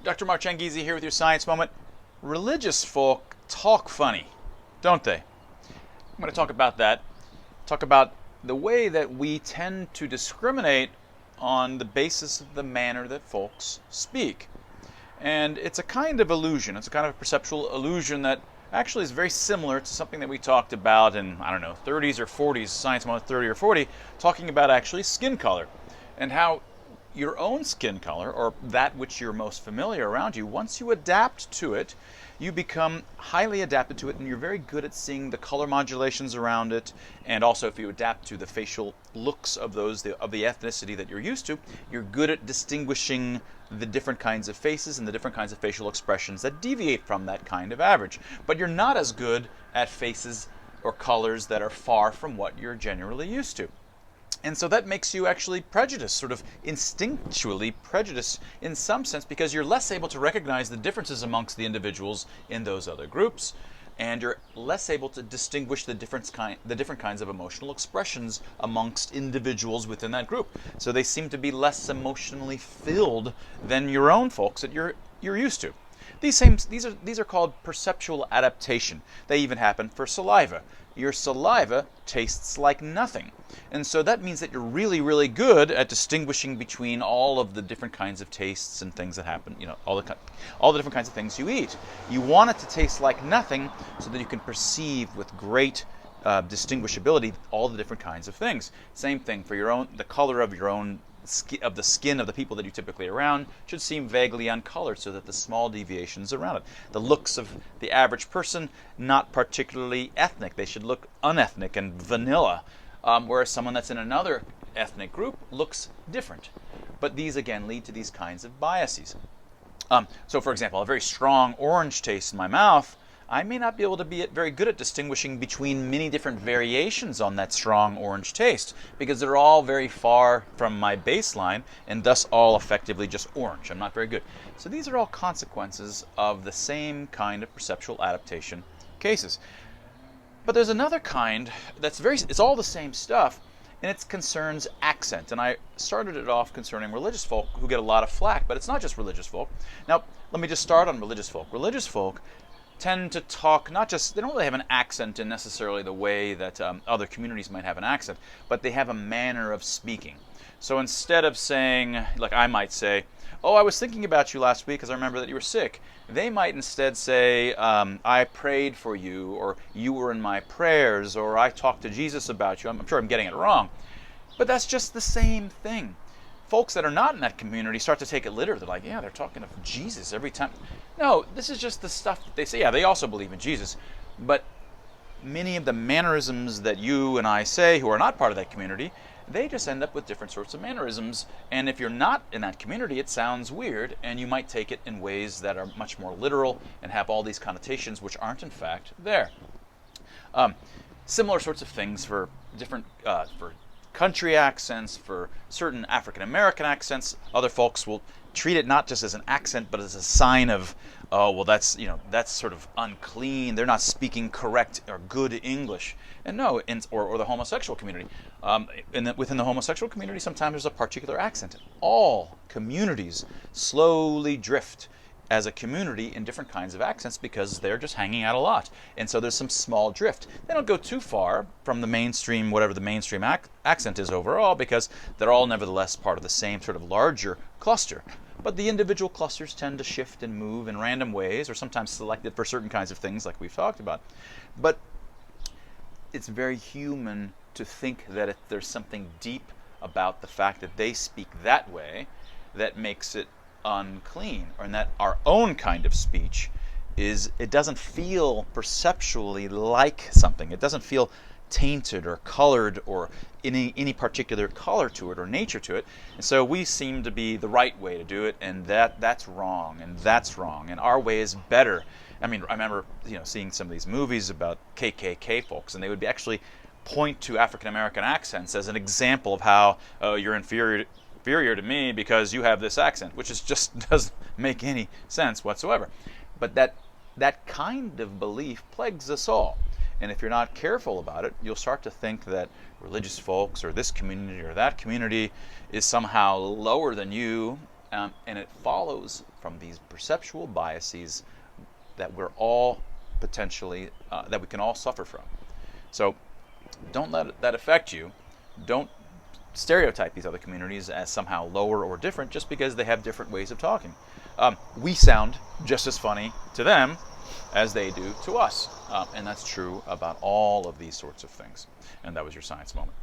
Dr. Mark Changizi here with your Science Moment. Religious folk talk funny, don't they? I'm going to talk about that. Talk about the way that we tend to discriminate on the basis of the manner that folks speak. And it's a kind of illusion. It's a kind of perceptual illusion that actually is very similar to something that we talked about in, 30s or 40s, Science Moment 30 or 40, talking about actually skin color and how your own skin color, or that which you're most familiar around you, once you adapt to it, you become highly adapted to it, and you're very good at seeing the color modulations around it. And also, if you adapt to the facial looks of the ethnicity that you're used to, you're good at distinguishing the different kinds of faces and the different kinds of facial expressions that deviate from that kind of average. But you're not as good at faces or colors that are far from what you're generally used to. And so that makes you actually prejudiced, sort of instinctually prejudiced in some sense, because you're less able to recognize the differences amongst the individuals in those other groups, and you're less able to distinguish the different kinds of emotional expressions amongst individuals within that group. So they seem to be less emotionally filled than your own folks that you're used to. These are called perceptual adaptation. They even happen for saliva. Your saliva tastes like nothing. And so that means that you're really, really good at distinguishing between all of the different kinds of tastes and things that happen, all the different kinds of things you eat. You want it to taste like nothing so that you can perceive with great distinguishability all the different kinds of things. Same thing for the color of your own of the skin of the people that you typically are around should seem vaguely uncolored, so that the small deviations around it. The looks of the average person, not particularly ethnic. They should look unethnic and vanilla, whereas someone that's in another ethnic group looks different. But these, again, lead to these kinds of biases. So, for example, a very strong orange taste in my mouth, I may not be able to be very good at distinguishing between many different variations on that strong orange taste, because they're all very far from my baseline and thus all effectively just orange. I'm not very good. So these are all consequences of the same kind of perceptual adaptation cases. But there's another kind it's all the same stuff, and it concerns accent. And I started it off concerning religious folk who get a lot of flack, but it's not just religious folk. Now, let me just start on religious folk. Religious folk tend to talk they don't really have an accent in necessarily the way that other communities might have an accent, but they have a manner of speaking. So instead of saying, like I might say, "Oh, I was thinking about you last week because I remember that you were sick," they might instead say, "I prayed for you," or "You were in my prayers," or "I talked to Jesus about you." I'm sure I'm getting it wrong, but that's just the same thing. Folks that are not in that community start to take it literally. They're like, "Yeah, they're talking of Jesus every time." No, this is just the stuff that they say. Yeah, they also believe in Jesus, but many of the mannerisms that you and I say who are not part of that community, they just end up with different sorts of mannerisms. And if you're not in that community, it sounds weird, and you might take it in ways that are much more literal and have all these connotations which aren't in fact there. Similar sorts of things for different for country accents, for certain African American accents. Other folks will treat it not just as an accent, but as a sign of, "Oh, well, that's sort of unclean. They're not speaking correct or good English." And no, or the homosexual community. Within the homosexual community, sometimes there's a particular accent. All communities slowly drift as a community in different kinds of accents because they're just hanging out a lot. And so there's some small drift. They don't go too far from the mainstream, whatever the mainstream accent is overall, because they're all nevertheless part of the same sort of larger cluster. But the individual clusters tend to shift and move in random ways, or sometimes selected for certain kinds of things like we've talked about. But it's very human to think that if there's something deep about the fact that they speak that way that makes it unclean, or in that our own kind of speech it doesn't feel perceptually like something. It doesn't feel tainted or colored or any particular color to it or nature to it. And so we seem to be the right way to do it, and that's wrong, and our way is better. I mean, I remember seeing some of these movies about KKK folks, and they would actually point to African American accents as an example of how, "Oh, you're inferior to me because you have this accent," which just doesn't make any sense whatsoever. But that kind of belief plagues us all. And if you're not careful about it, you'll start to think that religious folks or this community or that community is somehow lower than you, And it follows from these perceptual biases that we're all potentially, that we can all suffer from. So don't let that affect you. Don't stereotype these other communities as somehow lower or different just because they have different ways of talking. We sound just as funny to them as they do to us. And that's true about all of these sorts of things. And that was your science moment.